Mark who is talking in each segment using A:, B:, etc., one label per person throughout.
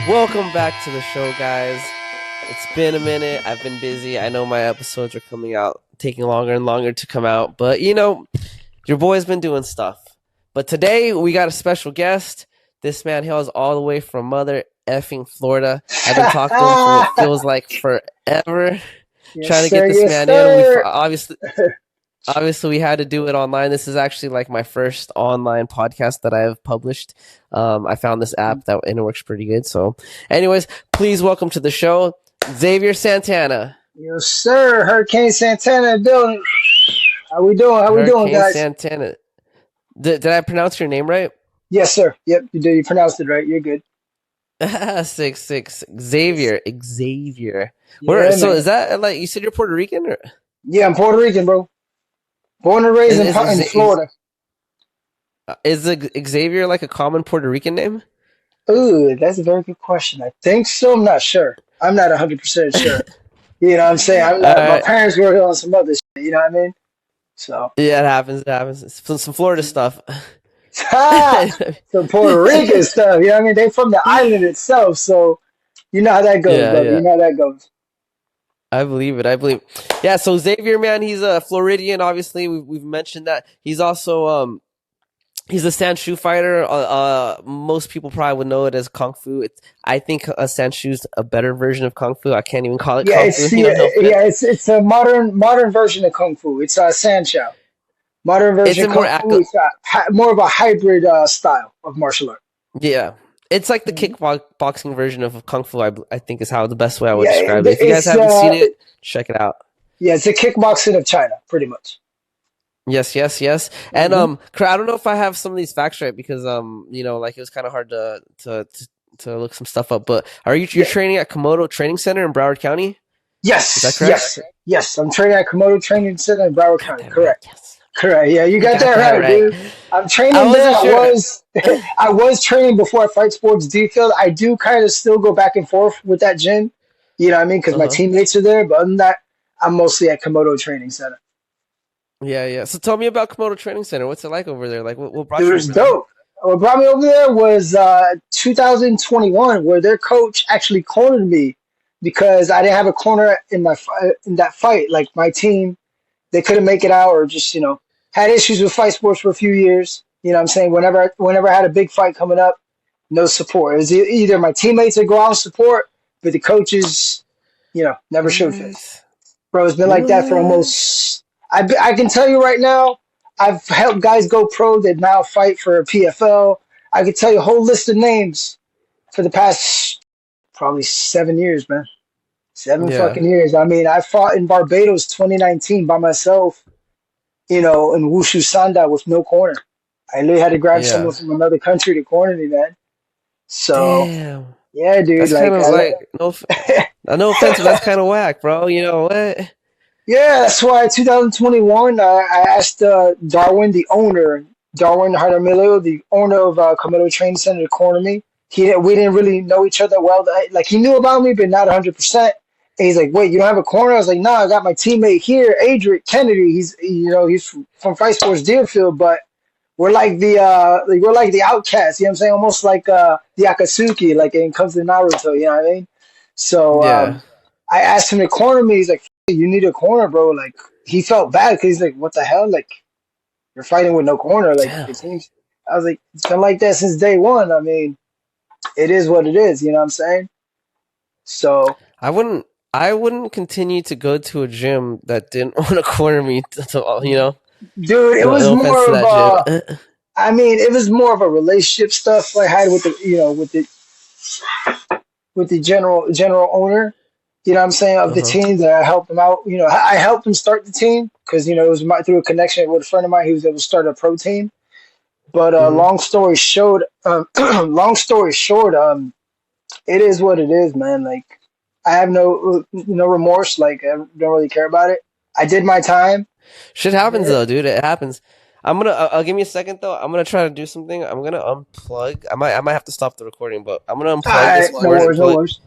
A: Welcome back to the show, guys. It's been a minute. I've been busy. I know my episodes are coming out, taking longer and longer to come out. But, your boy's been doing stuff. But today, we got a special guest. This man hails all the way from mother effing Florida. I've been talking to him for what feels like forever. Trying to get this man in. We obviously, we had to do it online. This is actually like my first online podcast that I have published. I found this app and it works pretty good. So, anyways, please welcome to the show, Xavier Santana.
B: Yes, sir. Hurricane Santana building. How we doing? How we doing, guys?
A: Santana. Did I pronounce your name right?
B: Yes, sir. Yep, you did. You pronounced it right. You're good.
A: 6'6". Xavier.
B: Yeah,
A: So is that like you said you're Puerto Rican? Or?
B: Yeah, I'm Puerto Rican, bro. Born and raised in Florida.
A: Is Xavier like a common Puerto Rican name?
B: Ooh, that's a very good question. I think so. I'm not sure. I'm not 100% sure. You know what I'm saying? My parents were on some other shit. You know what I mean? So
A: yeah, it happens. It happens. It's some Florida stuff.
B: Some Puerto Rican stuff. You know what I mean? They're from the island itself, so you know how that goes, brother. Yeah. You know how that goes.
A: I believe it. Yeah, so Xavier, man, he's a Floridian. Obviously, we've mentioned that. He's also he's a Sanshou fighter. Most people probably would know it as Kung Fu. I think a Sanshu's a better version of Kung Fu. I can't even call it Kung Fu.
B: It's a modern version of Kung Fu. It's a Sanshou. Modern version of Kung Fu. It's more of a hybrid style of martial art.
A: Yeah. It's like the kickboxing version of Kung Fu, I think is how the best way I would describe it. If you guys haven't seen it, check it out.
B: Yeah, it's a kickboxing of China, pretty much.
A: Yes. And I don't know if I have some of these facts right because like it was kind of hard to look some stuff up. But you're training at Komodo Training Center in Broward County?
B: Yes.
A: Is that correct?
B: Yes. I'm training at Komodo Training Center in Broward County. Correct. Yes. Correct. Yeah, you got that right, dude. I'm training there. I was training before Fight Sports D Field. I do kind of still go back and forth with that gym. You know what I mean? Because my teammates are there. But other than that, I'm mostly at Komodo Training Center.
A: Yeah. So tell me about Komodo Training Center. What's it like over there? Like, what brought you over there?
B: It was dope. What brought me over there was 2021, where their coach actually cornered me because I didn't have a corner in that fight. Like my team, they couldn't make it out, or just had issues with Fight Sports for a few years. You know what I'm saying? Whenever I had a big fight coming up, no support. It was either my teammates would go out and support, but the coaches, never showed face. Bro, it's been like that for almost... I can tell you right now, I've helped guys go pro that now fight for PFL. I could tell you a whole list of names for the past probably 7 years, man. 7 fucking years. I mean, I fought in Barbados 2019 by myself. In Wushu Sanda with no corner. I literally had to grab someone from another country to corner me, man. So, yeah, dude.
A: That's kind of no offense, but that's kind of whack, bro. You know what?
B: Yeah, that's why 2021, I asked Darwin Jaramillo, the owner of Komodo Training Center, to corner me. We didn't really know each other well. Like, he knew about me, but not 100%. And he's like, "Wait, you don't have a corner?" I was like, "No, I got my teammate here, Adrian Kennedy. He's from Fight Sports Deerfield, but we're like the outcasts. You know what I'm saying? Almost like the Akatsuki, like it comes to Naruto. You know what I mean?" So I asked him to corner me. He's like, "You need a corner, bro." Like he felt bad because he's like, "What the hell? Like you're fighting with no corner." Like it seems. I was like, "It's been like that since day one." I mean, it is what it is. You know what I'm saying? So
A: I wouldn't continue to go to a gym that didn't want to corner me.
B: Dude, it was more of it was more of a relationship stuff I had with the general owner. You know what I'm saying, of the team that I helped him out. I helped him start the team because it was through a connection with a friend of mine. He was able to start a pro team. But long story short, it is what it is, man. Like. I have no remorse. Like I don't really care about it. I did my time.
A: Shit happens though, dude. It happens. I'll give me a second though. I'm gonna try to do something. I'm gonna unplug. I might have to stop the recording, but I'm gonna unplug this.
B: No worries.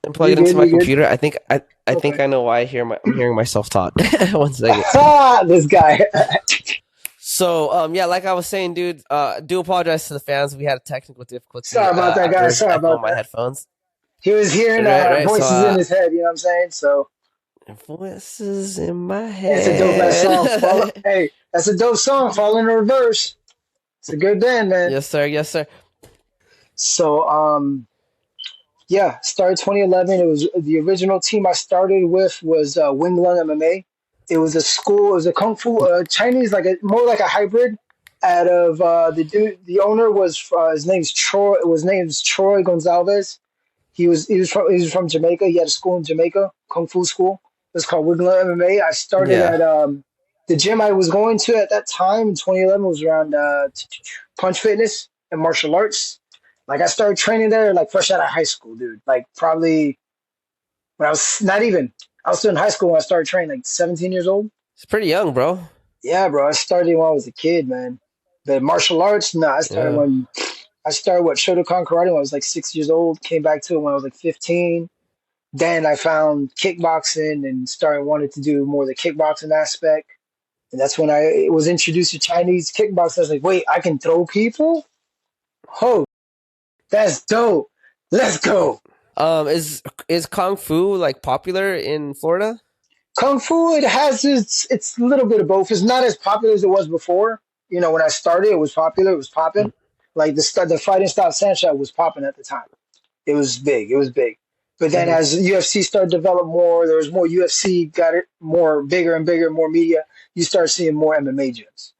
A: And plug it into my computer. I think I know why I'm hearing myself talk. 1 second.
B: This guy.
A: So, yeah, like I was saying, dude, do apologize to the fans. We had a technical difficulty.
B: Sorry about that, guys.
A: There's
B: Sorry
A: echo
B: about
A: on my
B: that.
A: headphones.
B: He was hearing
A: Right, right. So,
B: voices in his head. You know what I'm saying? So
A: voices in my
B: it's a dope ass
A: head.
B: song. Follow. Hey, that's a dope song. Follow in reverse. It's a good band, man.
A: Yes, sir. Yes, sir.
B: So yeah, started 2011. It was the original team I started with was Wing Lung MMA. It was a school. It was a kung fu Chinese, like a more like a hybrid. Out of the dude, the owner was his name's Troy. His name's Troy Gonzalez. He was from Jamaica. He had a school in Jamaica, kung fu school. It was called Wing Lung MMA. I started
A: Yeah.
B: at the gym I was going to at that time in 2011 was around Punch Fitness and martial arts. Like I started training there like fresh out of high school, dude. Like probably when I was not even I was still in high school when I started training, like 17 years old.
A: It's pretty young, bro.
B: Yeah, bro. I started when I was a kid, man. The martial arts, nah,
A: Yeah.
B: I started what Shotokan karate when I was like 6 years old. Came back to it when I was like 15. Then I found kickboxing and started wanting to do more of the kickboxing aspect. And that's when I was introduced to Chinese kickboxing. I was like, wait, I can throw people? Oh, that's dope. Let's go.
A: Is kung fu like popular in Florida?
B: Kung Fu, it has it's a little bit of both. It's not as popular as it was before. You know, when I started, it was popular. It was popping. Like the fighting style Sancha was popping at the time. It was big. It was big. But then
A: Mm-hmm.
B: as UFC started to develop more, there was more UFC, got it more bigger and bigger, more media. You start seeing more MMA gyms.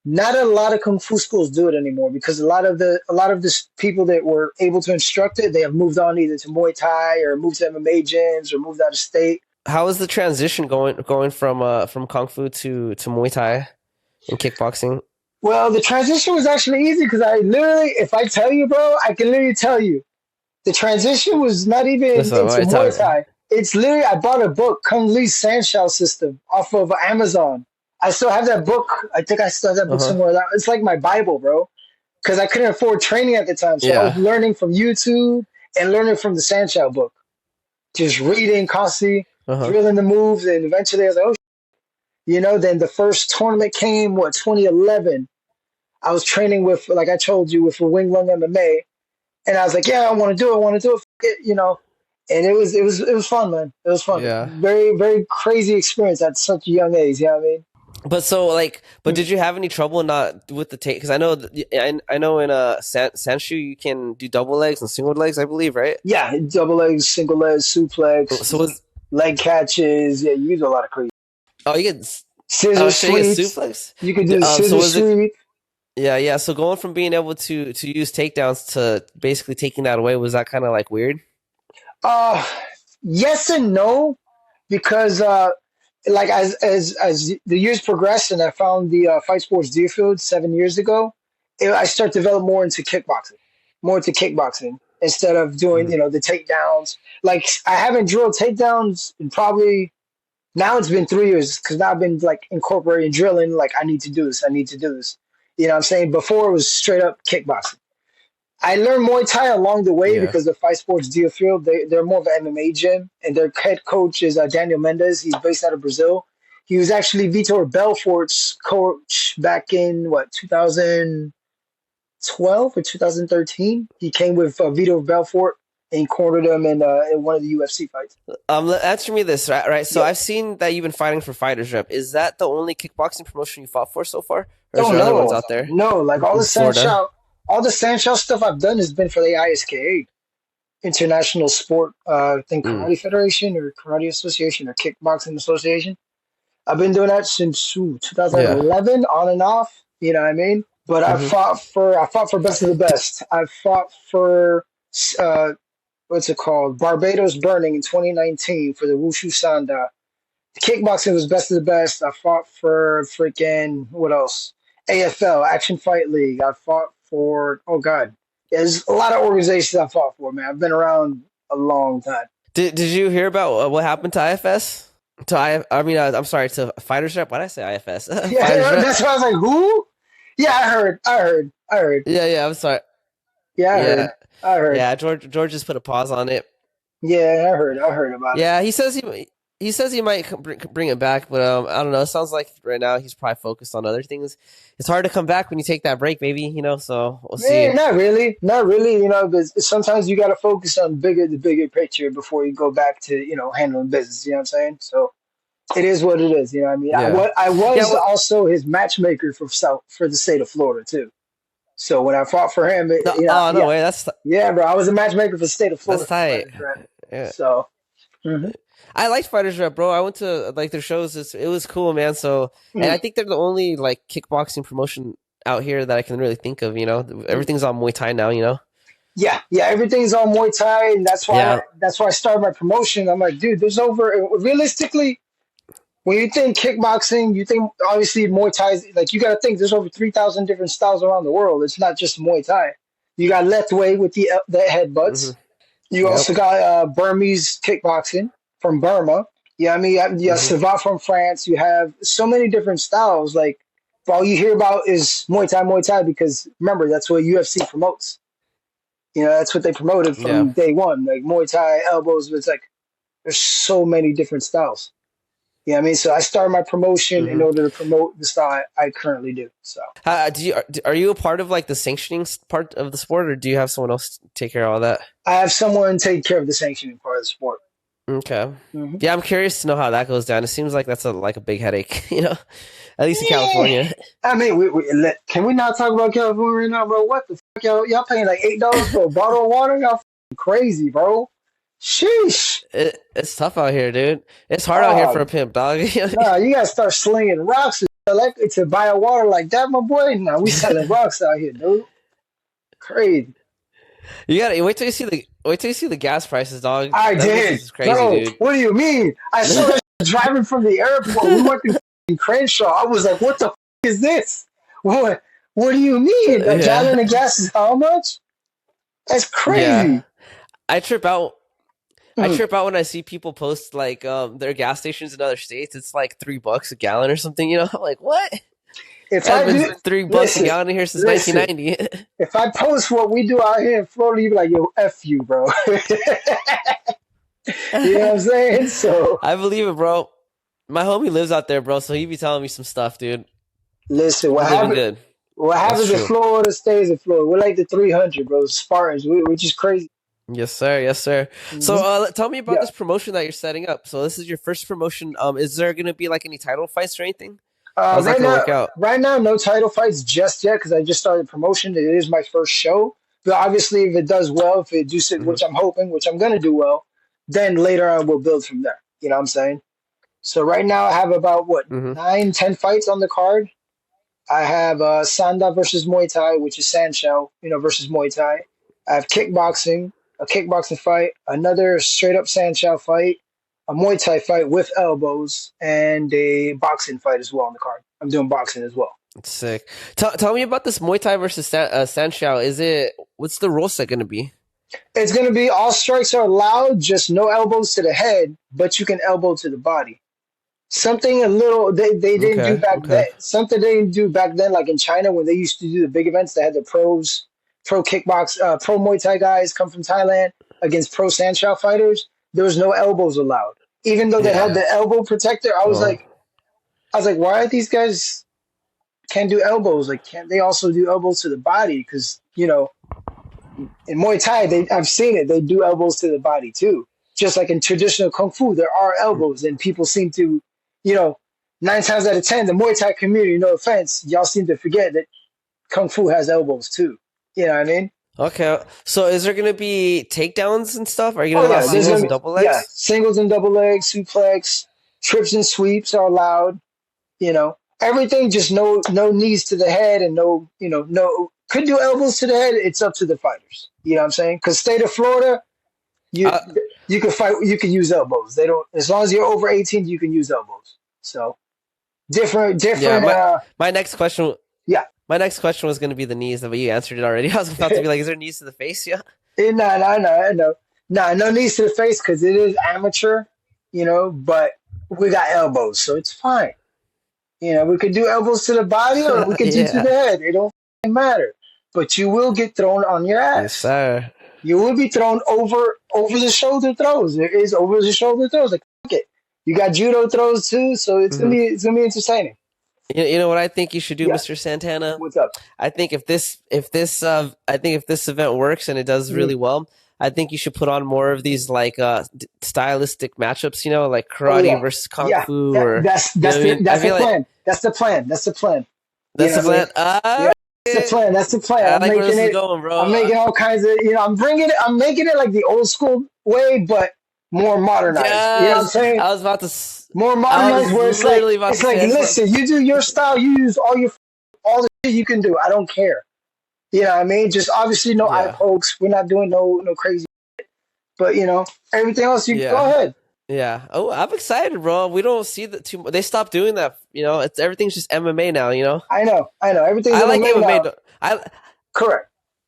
B: Not a lot of kung fu schools do it anymore because a lot of the people that were able to instruct it, they have moved on either to Muay Thai or moved to MMA gyms or moved out of state.
A: How is the transition going from kung fu to Muay Thai and kickboxing?
B: Well, the transition was actually easy because I literally, if I tell you, bro, I can literally tell you. The transition was not even
A: Listen,
B: into
A: what tell
B: Muay
A: me.
B: Thai. It's literally, I bought a book, Kung Lee's Sandshell System, off of Amazon. I still have that book. I think I still have that book
A: Uh-huh.
B: somewhere. It's like my Bible, bro. Because I couldn't afford training at the time. So I was
A: Yeah.
B: learning from YouTube and learning from the Sandshell book. Just reading constantly,
A: Uh-huh.
B: drilling the moves. And eventually I was like, oh, then the first tournament came, 2011. I was training with, like I told you, with Wing Lung MMA, and I was like, yeah, I want to do it, and it was fun, man. It was fun.
A: Yeah.
B: Very very crazy experience at such a young age. You know what I mean?
A: But so like, but did you have any trouble not with the take? Because I know I know in a Sanshu you can do double legs and single legs, I believe, right?
B: Yeah, double legs, single legs,
A: So
B: suplex,
A: was
B: leg catches. Yeah, you use a lot of crazy
A: oh you get
B: scissor
A: so you get
B: sweeps.
A: suplex?
B: You could do the
A: So
B: scissor
A: was it
B: sweep.
A: yeah, yeah. So going from being able to use takedowns to basically taking that away, was that kind of like weird?
B: Uh, yes and no, because like as the years progressed and I found the Fight Sports Deerfield 7 years ago, I started to develop more into kickboxing instead of doing
A: Mhm.
B: the takedowns. Like I haven't drilled takedowns in probably now it's been 3 years because now I've been like incorporating drilling. Like I need to do this. I need to do this. You know what I'm saying? Before it was straight up kickboxing. I learned Muay Thai along the way
A: Yeah.
B: because the Fight Sports Deerfield, they're more of an MMA gym, and their head coach is Daniel Mendes. He's based out of Brazil. He was actually Vitor Belfort's coach back in, 2012 or 2013. He came with Vitor Belfort and he cornered him in one of the UFC fights.
A: Answer me this, right? Right. So
B: Yeah.
A: I've seen that you've been fighting for FightersRep. Is that the only kickboxing promotion you fought for so far, or is
B: Oh
A: there other ones
B: no,
A: out there
B: no! Like
A: in Florida?
B: All the sandshell stuff I've done has been for the ISKA, International Sport, I think
A: Mm.
B: Karate Federation or Karate Association or Kickboxing Association. I've been doing that since
A: Yeah.
B: 2011, on and off. You know what I mean? But
A: Hmm.
B: I fought for best of the best. I fought for uh, what's it called? Barbados Burning in 2019 for the Wushu Sanda. The kickboxing was best of the best. I fought for freaking what else? AFL Action Fight League. I fought for God. Yeah, there's a lot of organizations I fought for, man. I've been around a long time.
A: Did you hear about what happened to IFS? I mean, I'm sorry, to FightersRep. Why did I say IFS?
B: Yeah,
A: FightersRep.
B: that's why I was like, who? Yeah, I heard.
A: Yeah, yeah. I'm sorry.
B: Yeah, I
A: Yeah,
B: heard. I heard.
A: yeah. George just put a pause on it.
B: Yeah, I heard about it.
A: Yeah, he says he. he says he might bring it back, but I don't know. It sounds like right now he's probably focused on other things. It's hard to come back when you take that break, maybe. So we'll
B: Yeah,
A: see.
B: not really, not really. Because sometimes you got to focus on the bigger picture before you go back to handling business. You know what I'm saying? So it is what it is. You know what I mean?
A: Yeah,
B: I
A: yeah.
B: was also his matchmaker for the state of Florida too. So when I fought for him,
A: No, oh no
B: yeah,
A: way.
B: yeah, bro, I was a matchmaker for the state of
A: That's
B: Florida for
A: tight.
B: FightersRep.
A: Yeah.
B: So. Mhm.
A: I liked FightersRep, bro. I went to like their shows. It was cool, man. So, and I
B: Mhm.
A: think they're the only like kickboxing promotion out here that I can really think of. Everything's on Muay Thai now.
B: Yeah, yeah, everything's on Muay Thai, and
A: Yeah.
B: that's why I started my promotion. I'm like, dude, there's realistically, when you think kickboxing, you think obviously Muay Thai. Like you got to think there's over 3,000 different styles around the world. It's not just Muay Thai. You got left way with the
A: Hmm.
B: headbutts. You
A: Yep.
B: also got Burmese kickboxing from Burma. Yeah, I mean, you have
A: Hmm.
B: Savate from France. You have so many different styles. Like, but all you hear about is Muay Thai, because remember that's what UFC promotes. That's what they promoted
A: Yeah.
B: from day one. Like Muay Thai, elbows. It's like there's so many different styles. You know what I mean? So I started my promotion in
A: Hmm.
B: order to promote the style I currently do. So
A: Are you a part of like the sanctioning part of the sport, or do you have someone else take care of all that?
B: I have someone take care of the sanctioning part of the sport.
A: Okay.
B: Hmm.
A: Yeah, I'm curious to know how that goes down. It seems like that's a big headache. At least in
B: Yeah.
A: California.
B: I mean, can we not talk about California right now, bro? What the fuck, y'all paying like $8 for a bottle of water? Y'all crazy, bro. Sheesh.
A: It's tough out here, dude. It's hard out here for a
B: Oh,
A: pimp, dog.
B: nah, you gotta start slinging rocks to buy a water like that, my boy. Nah, we selling rocks out here, dude. Crazy.
A: You gotta wait till you see the gas prices, dog.
B: I
A: That business
B: did,
A: is crazy,
B: bro.
A: dude.
B: What do you mean? I saw that driving from the airport. We went to Crenshaw. I was like, what the is this? What? What do you mean? A
A: Yeah,
B: gallon of gas is how much? That's
A: yeah.
B: crazy.
A: I trip out. I
B: Mm.
A: trip out when I see people post like their gas stations in other states. It's like $3 a gallon or something. I'm like, what? It
B: If
A: has
B: I
A: been
B: do,
A: $3 a
B: listen,
A: gallon here since
B: listen.
A: 1990.
B: If I post what we do out here in Florida, you be like, yo, F you, bro. You know what I'm saying? So,
A: I believe it, bro. My homie lives out there, bro. So he be telling me some stuff, dude.
B: listen,
A: We living good.
B: what
A: That's
B: happens in
A: true.
B: Florida stays in Florida. We're like the 300, bro. Spartans. We're just crazy.
A: Yes, sir. Yes, sir. So,
B: Hmm.
A: tell me about
B: Yeah.
A: this promotion that you're setting up. So, this is your first promotion. Is there going to be like any title fights or anything? How's that
B: Right
A: going to
B: now,
A: work out?
B: no title fights just yet because I just started promotion. It is my first show, but obviously, if it does well, if it do,
A: Hmm.
B: which I'm hoping, which I'm gonna do well, then later on we'll build from there. You know what I'm saying? So right now I have about what
A: Hmm.
B: 9, 10 fights on the card. I have Sanda versus Muay Thai, which is Sanshou, versus Muay Thai. I have kickboxing, a kickboxing fight, another straight up Sanshou fight, a Muay Thai fight with elbows, and a boxing fight as well on the card. I'm doing boxing as well.
A: Sick. Tell me about this Muay Thai versus Sanshao. What's the rule set going to be?
B: It's going to be all strikes are allowed, just no elbows to the head, but you can elbow to the body. Something a little they didn't do
A: Okay.
B: back then.
A: Okay.
B: Something they didn't do back then, like in China when they used to do the big events. They had the pro kickbox, pro Muay Thai guys come from Thailand against pro Sanshou fighters. There was no elbows allowed, even though they had
A: Yeah.
B: the elbow protector.
A: Oh.
B: I was like, why are these guys can't do elbows? Like, can't they also do elbows to the body? Because in Muay Thai, I've seen it. They do elbows to the body too. Just like in traditional kung fu, there are elbows, and people seem to, you know, 9 times out of 10, the Muay Thai community, no offense, y'all seem to forget that kung fu has elbows too. You know what I mean?
A: Okay. So, is there going to be takedowns and stuff? Are you going
B: Oh
A: to allow
B: yeah, there's
A: singles
B: gonna
A: and
B: be
A: double legs?
B: singles and double legs, suplex, trips and sweeps are allowed. Everything, just no knees to the head, and no could do elbows to the head. It's up to the fighters. You know what I'm saying? Because state of Florida, you
A: Uh,
B: you can fight, you can use elbows. They don't, as long as you're over 18, you can use elbows. So different
A: yeah.
B: different
A: My next question.
B: yeah.
A: My next question was going to be the knees, but you answered it already. I was about to be like, is there knees to the face? Yeah.
B: No knees to the face because it is amateur, but we got elbows, so it's fine. We could do elbows to the body or we could do to the
A: Yeah.
B: head. It don't matter. But you will get thrown on your
A: Yes,
B: ass.
A: sir.
B: You will be thrown over the shoulder throws. There is over the shoulder throws. Like fuck it. You got judo throws too, so
A: Mm-hmm.
B: it's gonna be entertaining.
A: You know what I think you should do,
B: Yes.
A: Mr. Santana?
B: What's up?
A: I think if this event works and it does
B: Mhm.
A: really well, I think you should put on more of these like stylistic matchups. You know, like
B: Oh
A: karate
B: yeah,
A: versus kung
B: yeah.
A: fu, or you know what I mean. I
B: That's the
A: feel like
B: plan. That's the plan. That's the plan. You
A: that's
B: know
A: the
B: what I mean?
A: plan.
B: Yeah, that's the plan. That's the plan.
A: I like where this is going,
B: I'm
A: bro.
B: making all kinds of. I'm making it like the old school way, but more modernized. You know what I'm
A: Yes,
B: saying?
A: I was about to.
B: More
A: I
B: modernized,
A: was
B: where
A: literally about
B: it's
A: to
B: like,
A: say this.
B: listen, you do your style, you use all the shit you can do. I don't care. You know what I mean? Just obviously no eye
A: Yeah,
B: pokes. We're not doing no crazy. But everything else, you go
A: yeah,
B: ahead.
A: yeah. Oh, I'm excited, bro. We don't see that too much. They stopped doing that. You know, it's everything's just MMA now. You know,
B: I know. Everything's
A: I like
B: MMA
A: MMA.
B: now.
A: I
B: Correct.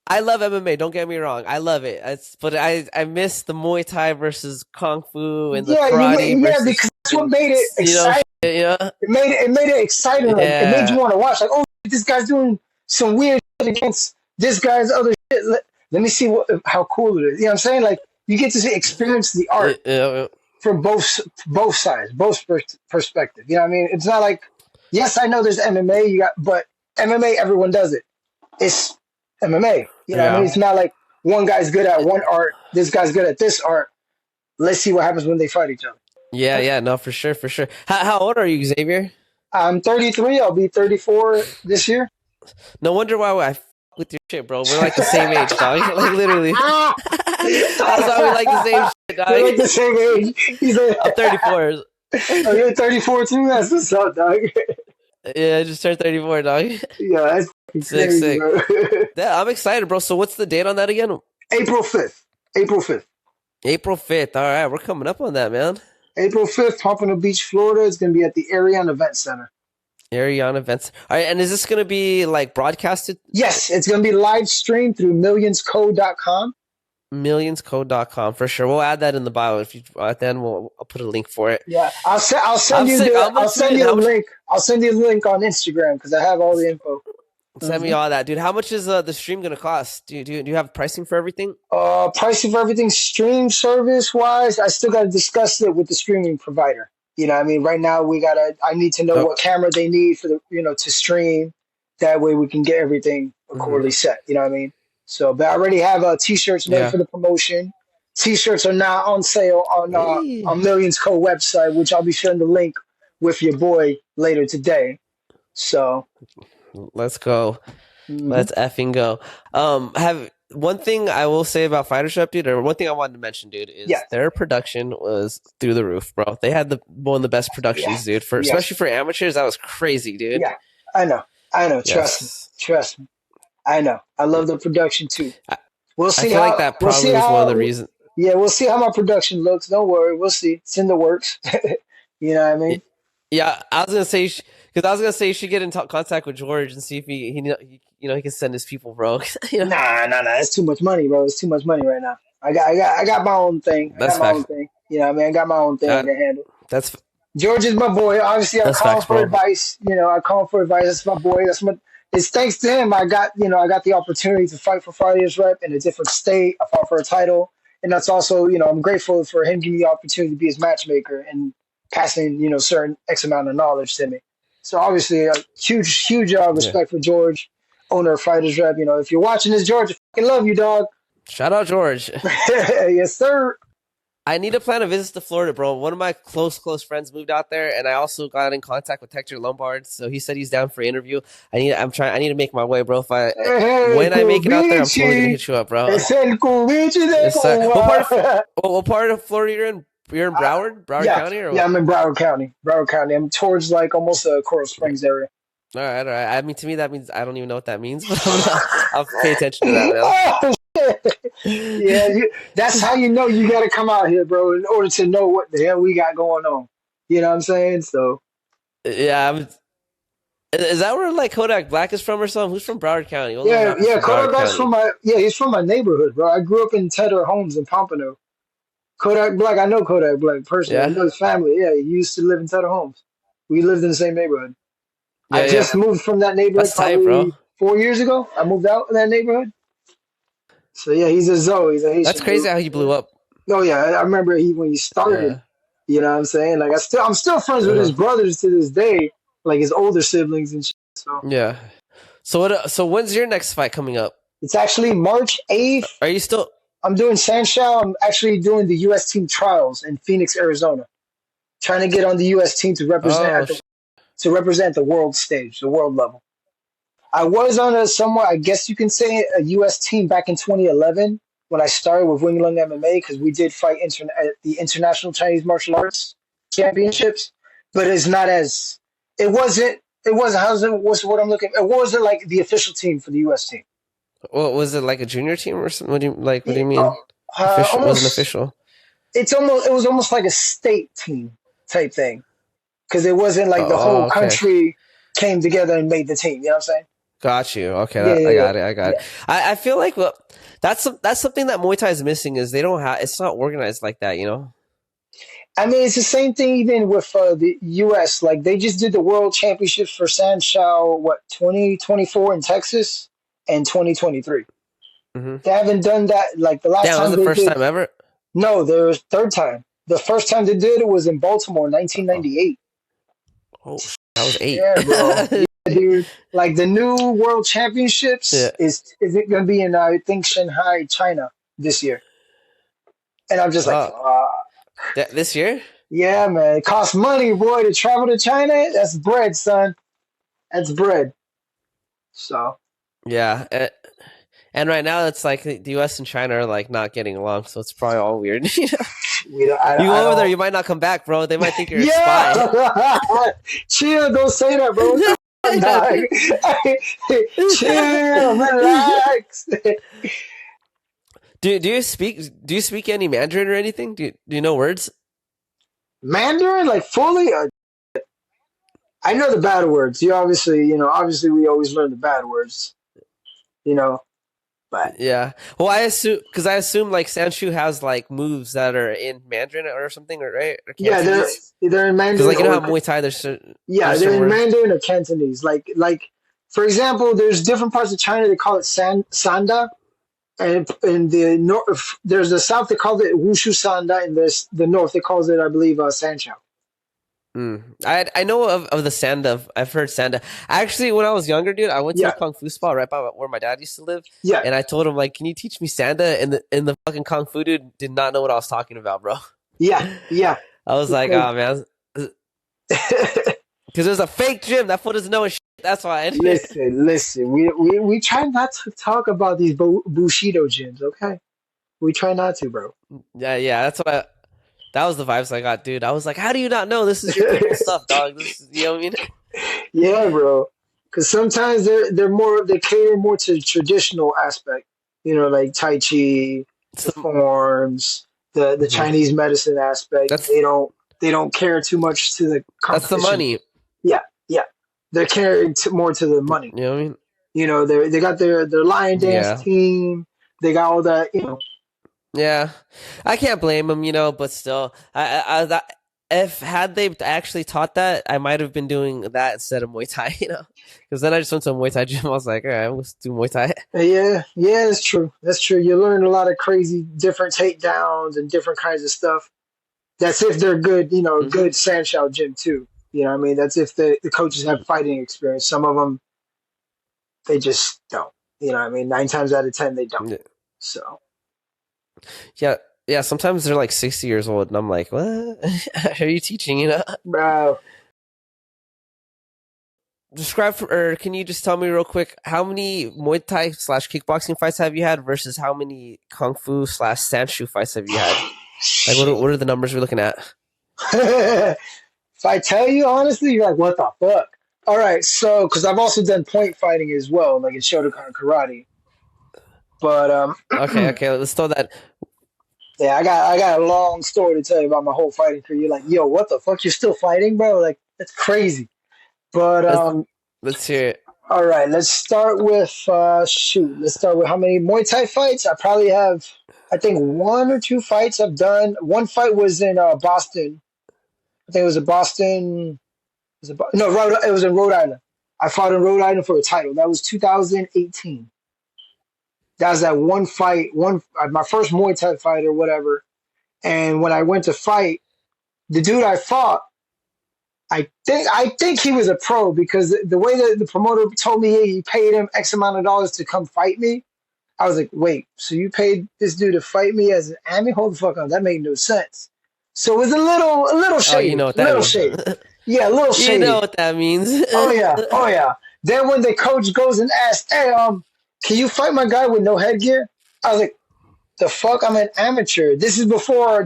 A: I love MMA. Don't get me wrong. I love it. But I miss the Muay Thai versus Kung Fu and the karate
B: Yeah,
A: versus
B: because that's what made it
A: you know
B: exciting.
A: shit, you know.
B: It made it exciting. Like it made you
A: Yeah,
B: want to watch. Like, oh, this guy's doing some weird shit against this guy's other shit. Let me see how cool it is. You know what I'm saying? Like you get to experience the art
A: yeah,
B: from both sides, both perspective. You know what I mean? It's not like, yes, I know there's MMA, but MMA, everyone does it. It's MMA. You know what I mean?
A: yeah,
B: It's not like one guy's good at one art, this guy's good at this art. Let's see what happens when they fight each other.
A: yeah, yeah. No, for sure, for sure. How old are you, Xavier?
B: I'm 33. I'll be 34 this year.
A: No wonder why I with your shit, bro. We're like the same age, dog. Like literally. That's why we like the same shit,
B: We're
A: dog.
B: like the same age. He's like,
A: I'm 34.
B: oh, you're 34 too? That's what's up, dog.
A: Yeah, I just turned 34, dog.
B: Yeah, that's fucking
A: Sick,
B: crazy,
A: sick.
B: bro.
A: Yeah, I'm excited, bro. So what's the date on that again?
B: April 5th. April 5th.
A: April 5th. All right, we're coming up on that, man.
B: April 5th, Pompano Beach, Florida. It's going to be at the Arion Event Center.
A: Arion Events. All right, and is this gonna be like broadcasted?
B: Yes, it's going to be live streamed through millionscode.com.
A: Millionscode.com for sure. We'll add that in the bio. If you at the end, I'll put a link for it.
B: Yeah, I'll send
A: I'm
B: you
A: sick.
B: I'll send you the link. I'll send you the link on Instagram because I have all the info.
A: Send me all that, dude. How much is the stream gonna cost? Do you have pricing for everything?
B: Pricing for everything stream service wise, I still got to discuss it with the streaming provider. You know what I mean? Right now I need to know
A: Oh,
B: what camera they need for to stream. That way we can get everything
A: mm-hmm.
B: accordingly set. You know what I mean? So, but I already have t-shirts made
A: Yeah.
B: for the promotion. T-shirts are now on sale on Millions Code website, which I'll be sharing the link with your boy later today. So
A: Let's go. Let's effing go. Have one thing I will say about FightersRep, dude, or one thing I wanted to mention, dude, is their production was through the roof, bro. They had one of the best productions, dude. Especially for amateurs, that was crazy, dude.
B: Yeah, I know.
A: Yes.
B: Trust me. I know. I love the production too.
A: We'll see. I feel like that probably was one of the reasons.
B: Yeah, we'll see how my production looks. Don't worry, we'll see. It's in the works. You know what I mean?
A: Yeah, I was gonna say you should get in contact with George and see if he can send his people, bro.
B: Nah. It's too much money, bro. It's too much money right now. I got my own thing.
A: That's fact.
B: You know what I mean? I got my own thing to handle.
A: That's
B: George is my boy. Obviously, I call him for advice. I call him for advice. That's my boy. It's thanks to him I got the opportunity to fight for FightersRep in a different state. I fought for a title, and that's also I'm grateful for him giving me the opportunity to be his matchmaker and passing certain X amount of knowledge to me. So obviously, a huge respect for George, owner of FightersRep. If you're watching this, George, I fucking love you, dog.
A: Shout out George.
B: Yes, sir.
A: I need to plan a visit to Florida, bro. One of my close friends moved out there, and I also got in contact with Hector Lombard. So he said he's down for an interview. I need to make my way, bro. When I make it out there, I'm totally gonna hit you up, bro. What part of Florida you're in? You're in Broward County, or what?
B: Yeah, I'm in Broward County. I'm towards almost the Coral Springs area.
A: All right. I mean, to me, that means I don't even know what that means, but I'll pay attention to that, man.
B: Yeah, that's how you got to come out here, bro, in order to know what the hell we got going on. You know what I'm saying? So,
A: yeah, is that where Kodak Black is from or something? Who's from Broward County?
B: Yeah, Kodak Black's he's from my neighborhood, bro. I grew up in Tedder Homes in Pompano. Kodak Black, I know Kodak Black personally. Yeah. I know his family. Yeah, he used to live in Tedder Homes. We lived in the same neighborhood. Yeah, I just moved from that neighborhood probably 4 years ago. I moved out of that neighborhood. So yeah, he's a Zoe.
A: That's crazy how he blew up.
B: Oh yeah, I remember when he started. You know what I'm saying? Like I'm still friends with his brothers to this day, like his older siblings and shit. So
A: Yeah. So when's your next fight coming up?
B: it's actually March 8th.
A: Are you still?
B: I'm doing Sanshao. I'm actually doing the U.S. team trials in Phoenix, Arizona. Trying to get on the U.S. team to
A: Oh,
B: represent the world stage, the world level. I was on a somewhat, I guess you can say, a U.S. team back in 2011 when I started with Wing Lung MMA because we did fight at the International Chinese Martial Arts Championships, but it's not as it wasn't what's what I'm looking. It wasn't like the official team for the U.S. team.
A: well, was it like a junior team or something? What do you
B: Yeah,
A: mean? Official wasn't
B: almost.
A: official.
B: It was almost like a state team type thing because it wasn't like the whole
A: Oh, okay.
B: country came together and made the team. You know what I'm saying?
A: Got you. Okay,
B: Yeah,
A: I
B: yeah,
A: got it. I got
B: yeah.
A: it. I feel like that's something that Muay Thai is missing is they don't have. It's not organized like that. You know.
B: I mean, it's the same thing even with the U.S. Like they just did the World Championships for Sanshao, 2024 in Texas and 2023.
A: Mm-hmm.
B: They haven't done that. Like the last
A: Damn, that was
B: time
A: the
B: they
A: first
B: did.
A: time ever.
B: No, there was third time. The first time they did it was in Baltimore,
A: Oh,
B: 1998.
A: that was 8.
B: Yeah, bro. Yeah, dude. Like the new World Championships
A: Yeah.
B: is it gonna be in I think Shanghai, China this year? And I'm just like,
A: Oh,
B: fuck.
A: this year?
B: Yeah, man. It costs money, boy, to travel to China. That's bread, son. That's bread. So
A: Yeah. And right now, it's like the U.S. and China are like not getting along, so it's probably all weird. You know?
B: we don't,
A: You
B: I
A: go over there,
B: don't.
A: you might not come back, bro. They might think you're a spy.
B: Yeah, chill. Don't say that, bro. What the fuck, dog? Chill, relax.
A: Do you speak any Mandarin or anything? Do you know words?
B: Mandarin, like fully. I know the bad words. Obviously we always learn the bad words. You know, but
A: Yeah. Well, I assume like Sanshu has like moves that are in Mandarin or something, or right? Or
B: yeah,
A: Cantonese.
B: they're in
A: Because
B: Mandarin
A: like you know
B: or
A: how Muay Thai
B: yeah,
A: there's
B: they're
A: certain
B: in
A: words.
B: Mandarin or Cantonese. Like for example, there's different parts of China they call it Sanda, and in the north, there's the south they call it Wushu Sanda, and there's the north they calls it I believe Sanshao.
A: I know of the Sanda. I've heard Sanda. Actually, when I was younger, dude, I went to a
B: Yeah,
A: kung fu spot right by where my dad used to live,
B: yeah,
A: and I told him like, "Can you teach me Sanda?" And the fucking kung fu dude did not know what I was talking about, bro.
B: yeah, yeah.
A: I was like,
B: Because
A: "Oh man," because there's a fake gym. That fool doesn't know his shit. That's why.
B: listen. We try not to talk about these Bushido gyms, okay? We try not to, bro.
A: Yeah. That was the vibes I got, dude. I was like, "How do you not know this is your people stuff, dog? This is, you know what I mean?"
B: Yeah, bro. Because sometimes they cater more to the traditional aspect. Like Tai Chi, the
A: So,
B: forms, the
A: mhm.
B: Chinese medicine aspect.
A: That's
B: They don't care too much to the
A: that's the
B: competition.
A: money.
B: Yeah, yeah. They're caring more to the money.
A: You know what I mean?
B: They got their lion dance
A: Yeah.
B: team. They got all that.
A: Yeah, I can't blame them, but still, if had they actually taught that, I might have been doing that instead of Muay Thai, because then I just went to a Muay Thai gym. I was like, all right, let's do Muay Thai.
B: Yeah, yeah, that's true. That's true. You learn a lot of crazy different takedowns and different kinds of stuff. That's if they're good,
A: Mm-hmm.
B: good Sanshao gym too. You know what I mean? That's if the coaches have fighting experience. Some of them, they just don't. You know what I mean? 9 times out of 10, they don't. So,
A: Yeah, yeah. Sometimes they're like 60 years old, and I'm like, what are you teaching?
B: bro.
A: Or can you just tell me real quick how many Muay Thai / kickboxing fights have you had versus how many Kung Fu / Sanshu fights have you had? Like, what are the numbers we're looking at?
B: If I tell you honestly, you're like, what the fuck? All right, so because I've also done point fighting as well, like in Shotokan karate. But
A: Okay, let's throw that.
B: yeah, I got a long story to tell you about my whole fighting career. You're like, yo, what the fuck? You're still fighting, bro? Like that's crazy. But
A: Let's let's hear it.
B: all right, let's start with Let's start with how many Muay Thai fights? I probably have. I think 1 or 2 fights I've done. One fight was in Boston. I think it was in Boston. No, it was in Rhode Island. I fought in Rhode Island for a title. That was 2018. That was that one fight, my first Muay Thai fight or whatever. And when I went to fight, The dude I fought, I think he was a pro because the way that the promoter told me he paid him X amount of dollars to come fight me, I was like, wait, so you paid this dude to fight me as an ami? Hold the fuck on, that made no sense. So it was a little
A: Oh, you
B: shady,
A: know what
B: a
A: that
B: little
A: means.
B: shady. Yeah, a little
A: You know
B: shady.
A: what that means.
B: Oh yeah, oh yeah. Then when the coach goes and asks, hey, can you fight my guy with no headgear? I was like, the fuck, I'm an amateur. This is before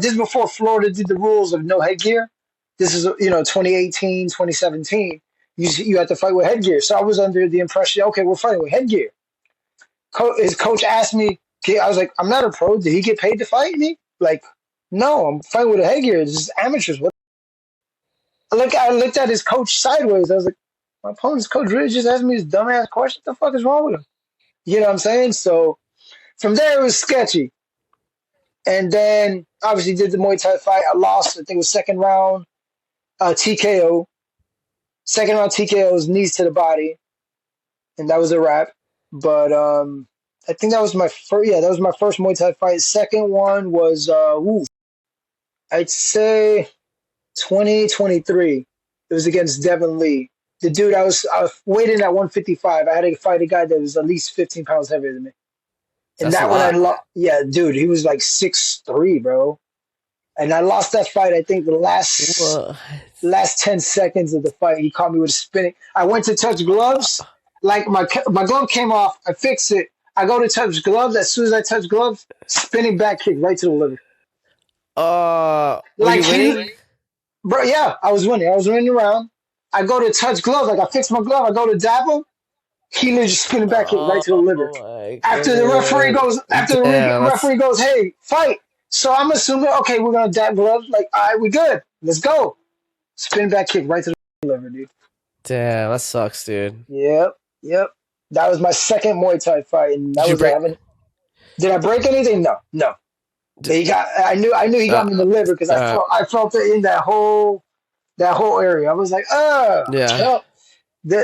B: Florida did the rules of no headgear. This is 2018, 2017. You had to fight with headgear. So I was under the impression, okay, we're fighting with headgear. His coach asked me, okay, I was like, I'm not a pro. Did he get paid to fight me? Like, no, I'm fighting with a headgear. This is amateurs. What? I looked at his coach sideways. I was like, my opponent's coach really just asked me this dumbass question. What the fuck is wrong with him? You know what I'm saying? So from there, it was sketchy. And then obviously did the Muay Thai fight. I lost. I think it was second round TKO. Second round TKO was knees to the body, and that was a wrap. But I think that was my first. Yeah, that was my first Muay Thai fight. Second one was I'd say 2023. It was against Devin Lee. The dude I was weighing at 155. I had to fight a guy that was at least 15 pounds heavier than me. And
A: That's a
B: that one I
A: lot.
B: lost. Yeah, dude, he was like 6'3", bro. And I lost that fight. I think the
A: What?
B: last 10 seconds of the fight, he caught me with a spinning. I went to touch gloves, like my glove came off. I fixed it. I go to touch gloves. As soon as I touch gloves, spinning back kick right to the liver.
A: Were
B: Like
A: you winning?
B: bro. Yeah, I was winning. I was winning around. I go to touch gloves. Like I fix my glove. I go to dab him. He literally just spinning back kick right to the
A: Oh
B: liver.
A: my
B: After the referee
A: goodness.
B: goes,
A: Damn, that's
B: referee goes, hey, fight. So I'm assuming, okay, we're gonna dab gloves. Like, all right, we good. Let's go. Spin back kick right to the liver, dude.
A: damn, that sucks, dude.
B: Yep, yep. That was my second Muay Thai fight, and
A: Did
B: that
A: you
B: was
A: break?
B: Did I break anything? No, no.
A: Did,
B: I knew he got me in the liver because
A: uh,
B: I felt it in that whole area. I was like,
A: yeah.
B: yep.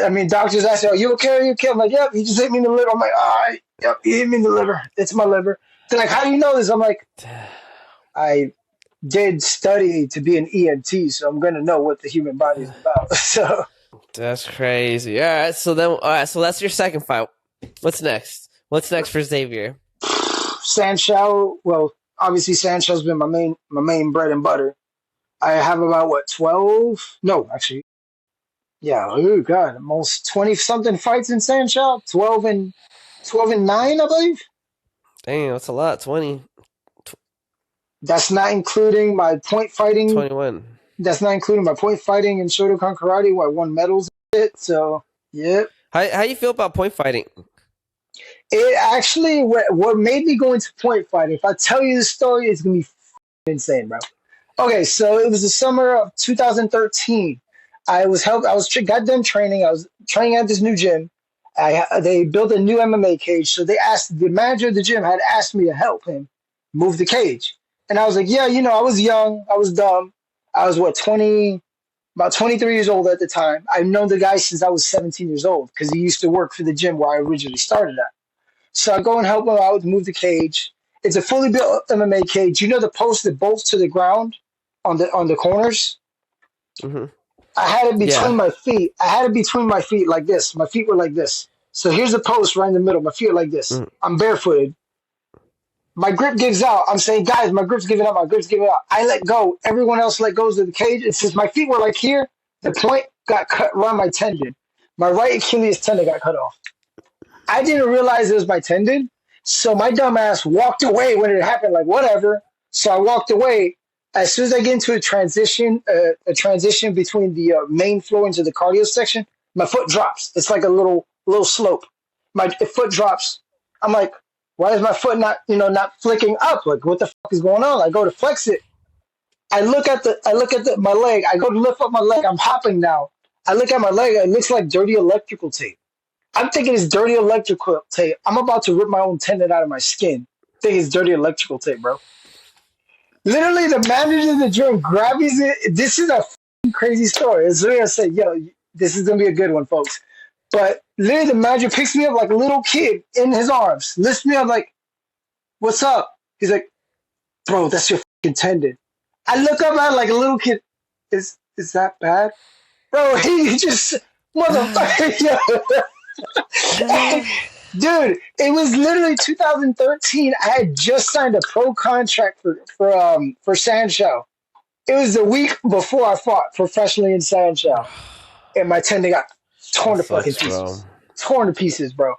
B: I mean, doctors asked, "Are you okay? Are you okay?" I'm like, "Yep." He just hit me in the liver. I'm like, "All right, yep." He hit me in the liver. It's my liver. They're like, "How do you know this?" I'm like, "I did study to be an EMT, so I'm gonna know what the human body is about." So,
A: That's crazy. All right, so that's your second fight. What's next? What's next for Xavier?
B: Sandshell. Well, obviously, Sandshell's been my main bread and butter. I have about what 12? No, actually, yeah. Oh God, almost 20 something fights in Sandshell. 12 and 9, I believe.
A: Dang, that's a lot. 20,
B: That's not including my point fighting.
A: 21.
B: That's not including my point fighting in Shotokan Karate, where I won medals and it. So, yeah.
A: How you feel about point fighting?
B: It actually, what made me go into point fighting, if I tell you the story, it's going to be insane, bro. Okay, so it was the summer of 2013. I got done training. I was training at this new gym. They built a new MMA cage, so the manager of the gym had asked me to help him move the cage, and I was like, yeah, I was young, I was dumb, I was what 20, about 23 years old at the time. I've known the guy since I was 17 years old because he used to work for the gym where I originally started at. So I go and help him out, move the cage. It's a fully built MMA cage. You know the post that bolts to the ground on the corners?
A: Mm-hmm.
B: I had it between
A: Yeah.
B: my feet. I had it between my feet like this. My feet were like this. So here's the post right in the middle. My feet are like this.
A: Mm.
B: I'm barefooted. My grip gives out. I'm saying, guys, my grip's giving out. My grip's giving out. I let go. Everyone else let goes of the cage. And since my feet were like here, the point got cut around my tendon. My right Achilles tendon got cut off. I didn't realize it was my tendon. So my dumb ass walked away when it happened, like whatever. So I walked away. As soon as I get into a transition between the main floor into the cardio section, my foot drops. It's like a little slope. My foot drops. I'm like, why is my foot not flicking up? Like, what the fuck is going on? I go to flex it. I look at my leg. I go to lift up my leg. I'm hopping now. I look at my leg. It looks like dirty electrical tape. I'm thinking it's dirty electrical tape. I'm about to rip my own tendon out of my skin. Think it's dirty electrical tape, bro. Literally, the manager of the gym grabs it. This is a crazy story. It's literally I said, yo, this is gonna be a good one, folks. But literally, the manager picks me up like a little kid in his arms, lifts me up like, "What's up?" He's like, "Bro, that's your fucking tendon." I look up at it like a little kid. is that bad, bro? He just motherfucker. Dude, it was literally 2013. I had just signed a pro contract for Sancho. It was the week before I fought professionally in Sancho, and my tendon got torn
A: That
B: to fucking
A: sucks, bro.
B: pieces. Torn to pieces, bro.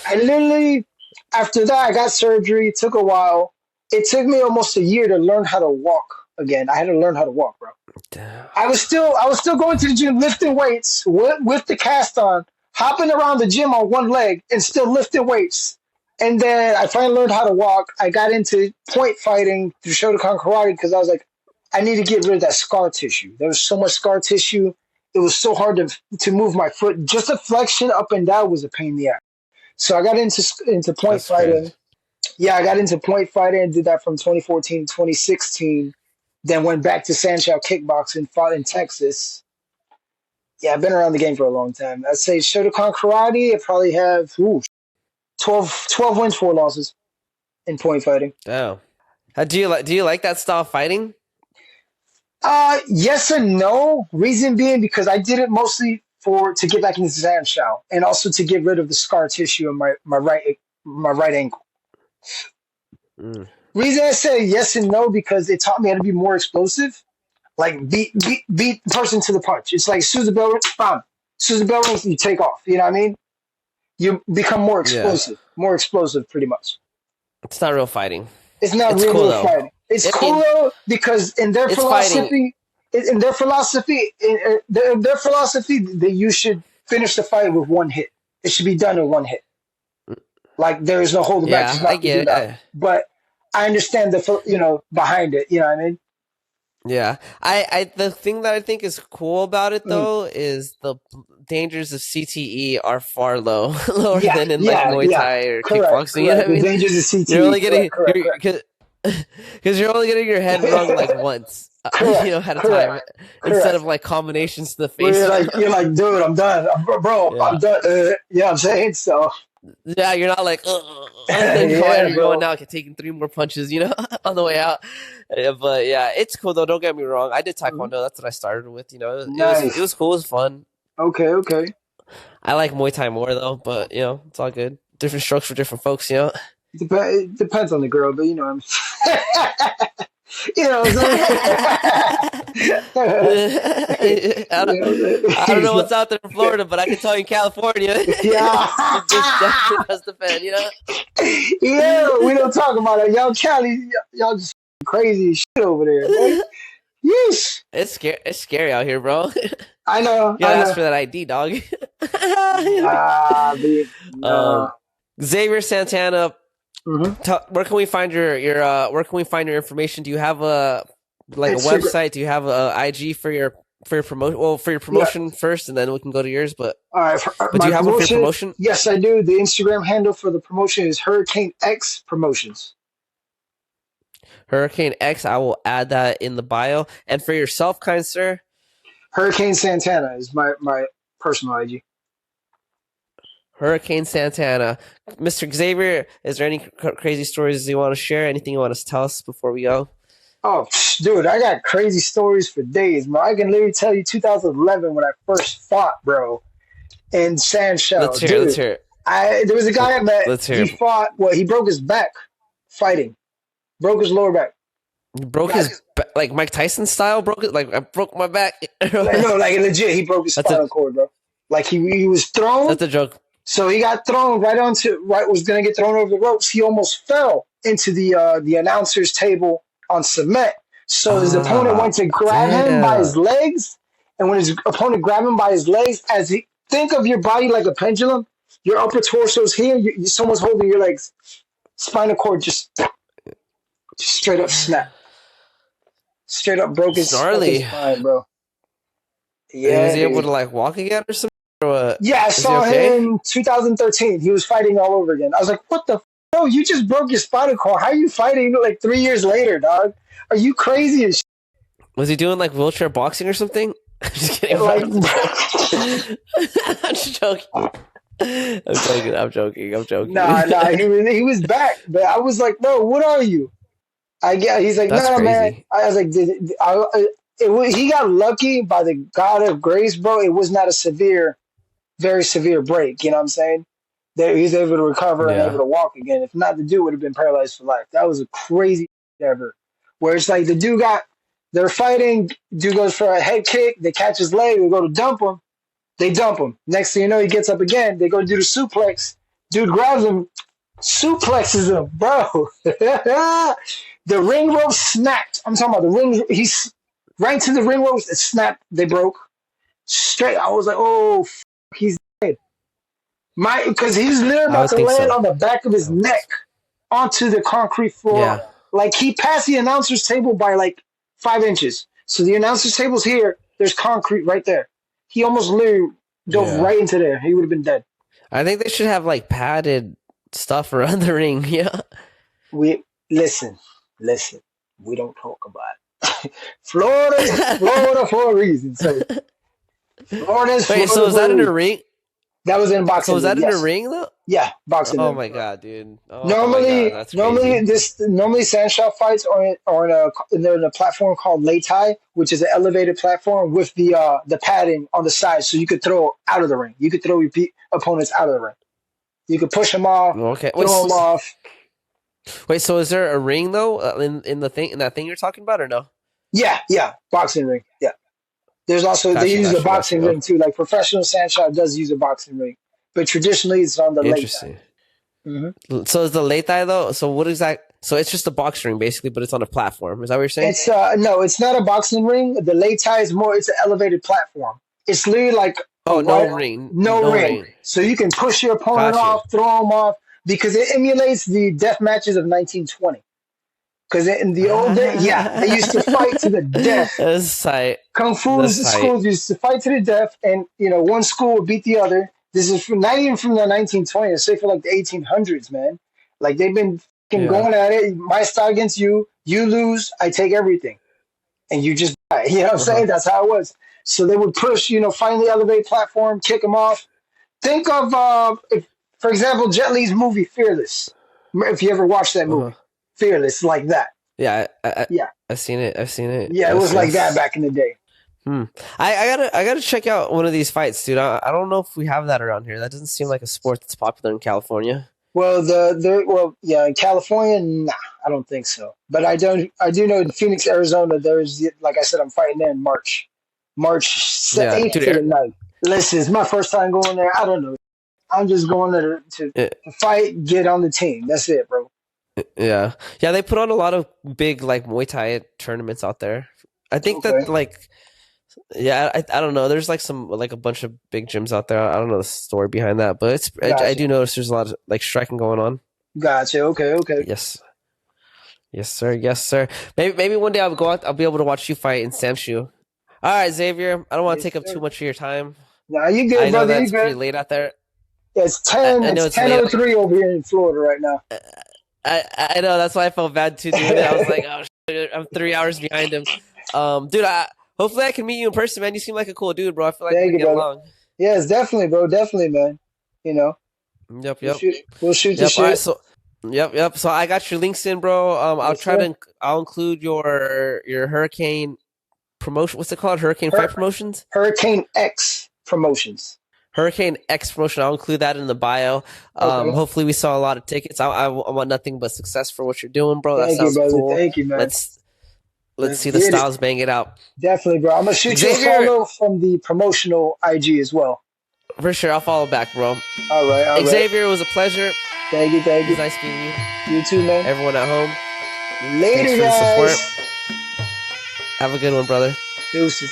B: I literally, after that, I got surgery. It took a while. It took me almost a year to learn how to walk again. I had to learn how to walk, bro.
A: Damn.
B: I was still going to the gym lifting weights with the cast on, hopping around the gym on one leg and still lifting weights. And then I finally learned how to walk. I got into point fighting through Shotokan karate because I was like, I need to get rid of that scar tissue. There was so much scar tissue. It was so hard to move my foot. Just a flexion up and down was a pain in the ass. So I got into point
A: That's
B: fighting.
A: crazy.
B: Yeah, I got into point fighting and did that from 2014 to 2016. Then went back to Sancho kickboxing, fought in Texas. Yeah, I've been around the game for a long time. I'd say Shotokan karate, I probably have 12 wins, 4 losses in point fighting.
A: Damn. Do you like that style of fighting?
B: Yes and no. Reason being because I did it mostly to get back into Sancho and also to get rid of the scar tissue in my right ankle.
A: Mm.
B: Reason I say yes and no because it taught me how to be more explosive. Like beat the person to the punch. It's like Susan Bell rings, bam. Susan Bell rings, you take off. You know what I mean? You become more explosive. Yeah. More explosive, pretty much.
A: It's not real fighting.
B: It's not real fighting. It's cool though because in their philosophy, that you should finish the fight with one hit. It should be done in one hit. Like there is no holding back.
A: Yeah, I get it.
B: But I understand behind it. You know what I mean?
A: Yeah, I the thing that I think is cool about it though is the dangers of CTE are far lower than in like Muay Thai or kickboxing. You know what I mean?
B: The dangers of CTE.
A: You're only getting because you're only getting your head wrung like once, at a time, instead of like combinations to the face.
B: You're like, dude, I'm done, bro. I'm done. I'm saying so.
A: Yeah, you're not like, you're going out taking 3 more punches, on the way out. But yeah, it's cool though. Don't get me wrong. I did Taekwondo. That's what I started with. It was cool. It was fun.
B: Okay.
A: I like Muay Thai more though, but it's all good. Different strokes for different folks. It
B: depends on the girl, but I'm
A: I don't know what's out there in Florida, but I can tell you in California, it definitely does depend,
B: Yeah, we don't talk about it. Y'all Cali, y'all just crazy shit over there, man. Yeesh.
A: It's scary out here, bro.
B: I know.
A: You gotta ask for that ID, dog. Xavier Santana.
B: Mm-hmm.
A: Where can we find your information? Do you have a website? Do you have a IG for your promotion? Well, for your promotion first, and then we can go to yours. But
B: all right,
A: do you have one for your promotion?
B: Yes, I do. The Instagram handle for the promotion is Hurricane X Promotions.
A: Hurricane X. I will add that in the bio. And for yourself, kind sir,
B: Hurricane Santana is my personal IG.
A: Hurricane Santana. Mr. Xavier, is there any crazy stories you want to share? Anything you want to tell us before we go?
B: Oh, dude, I got crazy stories for days, bro. I can literally tell you 2011 when I first fought, bro, in Sancho.
A: Let's hear it.
B: There was a guy I met.
A: Let's hear
B: he fought. Well, he broke his back fighting. Broke his lower back.
A: He broke his back, like Mike Tyson style. Broke it. Like I broke my back.
B: No, like legit. He broke his spinal cord, bro. Like he was thrown.
A: That's a joke.
B: So he got thrown was going to get thrown over the ropes. He almost fell into the announcer's table on cement. So his opponent went to grab him by his legs. And when his opponent grabbed him by his legs, think of your body like a pendulum, your upper torso's here, someone's holding your legs. Spinal cord just straight up snap. Straight up broke his spine, bro. Yeah.
A: Was he able to walk again or something?
B: Yeah, I saw him in 2013. He was fighting all over again. I was like, what the bro, you just broke your spinal cord. How are you fighting 3 years later, dog? Are you crazy as shit?
A: Was he doing wheelchair boxing or something? I'm just kidding. I'm just joking. I'm joking.
B: Nah, he was back. But I was like, bro, what are you? He's like,
A: That's
B: nah,
A: crazy.
B: man. I was like, he got lucky by the God of grace, bro. It was not a very severe break. You know what I'm saying? That he's able to recover and able
A: Yeah.
B: to walk again. If not, the dude would have been paralyzed for life. That was a crazy ever. Where it's like they're fighting. Dude goes for a head kick. They catch his leg. They go to dump him. They dump him. Next thing you know, he gets up again. They go do the suplex. Dude grabs him, suplexes him, bro. The ring rope snapped. I'm talking about the ring. He's right to the ring ropes. It snapped. They broke straight. I was like, oh, he's dead. Because he's literally
A: I
B: about
A: would
B: to
A: think
B: land
A: so.
B: on the back of his
A: I would think
B: neck
A: so.
B: onto the concrete floor.
A: Yeah.
B: Like he passed the announcer's table by like 5 inches. So the announcer's table's here. There's concrete right there. He almost literally dove
A: Yeah.
B: right into there. He would have been dead.
A: I think they should have like padded stuff around the ring. Yeah.
B: We listen. We don't talk about it. Florida is Florida for a reason. So Florida is
A: Wait,
B: Florida
A: so is
B: for
A: that
B: a
A: in a
B: reason.
A: ring?
B: That was in
A: So
B: boxing
A: is
B: ring.
A: that in a
B: Yes.
A: ring though?
B: Yeah, boxing
A: Oh
B: ring.
A: my god, dude. Oh my god, that's
B: Normally
A: crazy.
B: Sandshot fights are in a platform called Lei Tai, which is an elevated platform with the padding on the side, so you could throw out of the ring. You could throw your opponents out of the ring. You could push them off,
A: Okay.
B: throw them off.
A: Wait, so is there a ring though in that thing you're talking about or no?
B: Yeah, boxing ring. Yeah. There's also they
A: Gotcha,
B: use a
A: gotcha,
B: boxing
A: gotcha.
B: ring
A: Okay.
B: too. Like professional Sandshot does use a boxing ring, but traditionally it's on the Lei Tai.
A: Interesting.
B: Mm-hmm.
A: So is the late thigh though? So what is that? So it's just a box ring basically, but it's on a platform. Is that what you're saying?
B: It's no, it's not a boxing ring. The Lei Tai is more. It's an elevated platform. It's literally like a
A: Oh, no
B: white,
A: ring,
B: no
A: no
B: ring,
A: ring.
B: so you can push your opponent
A: Got you.
B: off, throw them off, because it emulates the death matches of 1920. Because in the old day, yeah, they used to fight to the death.
A: That's tight.
B: Kung Fu
A: That's tight.
B: schools used to fight to the death, and one school would beat the other. This is not even from the 1920s, say for like the 1800s, man. Like they've been fucking
A: Yeah.
B: going at it. My style against you, you lose, I take everything, and you just die. You know what I'm saying? That's how it was. So they would push, find the elevate platform, kick them off. Think of, for example, Jet Li's movie Fearless. If you ever watched that movie, Fearless, like that.
A: Yeah,
B: Yeah,
A: I've seen it. I've seen it.
B: yeah, it was like that back in the day.
A: I gotta check out one of these fights, dude. I don't know if we have that around here. That doesn't seem like a sport that's popular in California.
B: Well, in California, nah, I don't think so. But I do know in Phoenix, Arizona, there's, like I said, I'm fighting there in March
A: Yeah,
B: 8th
A: dude.
B: to the 9th. Listen, it's my first time going there. I don't know. I'm just going there to fight, get on the team. That's it, bro.
A: Yeah, they put on a lot of big like Muay Thai tournaments out there. I think
B: Okay.
A: that like, yeah, I don't know. There's like a bunch of big gyms out there. I don't know the story behind that, but I
B: Gotcha.
A: do notice there's a lot of like striking going on.
B: Gotcha. Okay.
A: Yes, sir. Maybe one day I'll go out. I'll be able to watch you fight in Samshu. All right, Xavier. I don't want to take up too much of your time.
B: Nah, you good,
A: I know
B: brother. You
A: that's pretty
B: good.
A: late out there.
B: It's
A: I know it's late.
B: 10:03 over here in Florida right now.
A: I know, that's why I felt bad too doing it. I was like, oh shit, I'm 3 hours behind him. Dude, hopefully I can meet you in person, man. You seem like a cool dude, bro. I feel like we can get along.
B: Yes, definitely, bro. Definitely, man.
A: Yep.
B: We'll shoot the shit.
A: All right, so yep. So I got your links in, bro. I'll include your hurricane promotion. What's it called? Hurricane Fight Promotions?
B: Hurricane X Promotions.
A: Hurricane X Promotion. I'll include that in the bio.
B: Okay.
A: Hopefully we sell a lot of tickets. I want nothing but success for what you're doing, bro. That
B: Thank you,
A: sounds
B: brother.
A: cool.
B: Thank you, man.
A: Let's see the styles bang it out.
B: Definitely, bro. I'm gonna shoot you a follow from the promotional IG as well.
A: For sure, I'll follow back, bro.
B: All right.
A: Xavier, it was a pleasure.
B: Thank you.
A: It was nice meeting you.
B: You too, man.
A: Everyone at home.
B: Later,
A: Thanks for
B: guys.
A: the support. Have a good one, brother.
B: Deuces.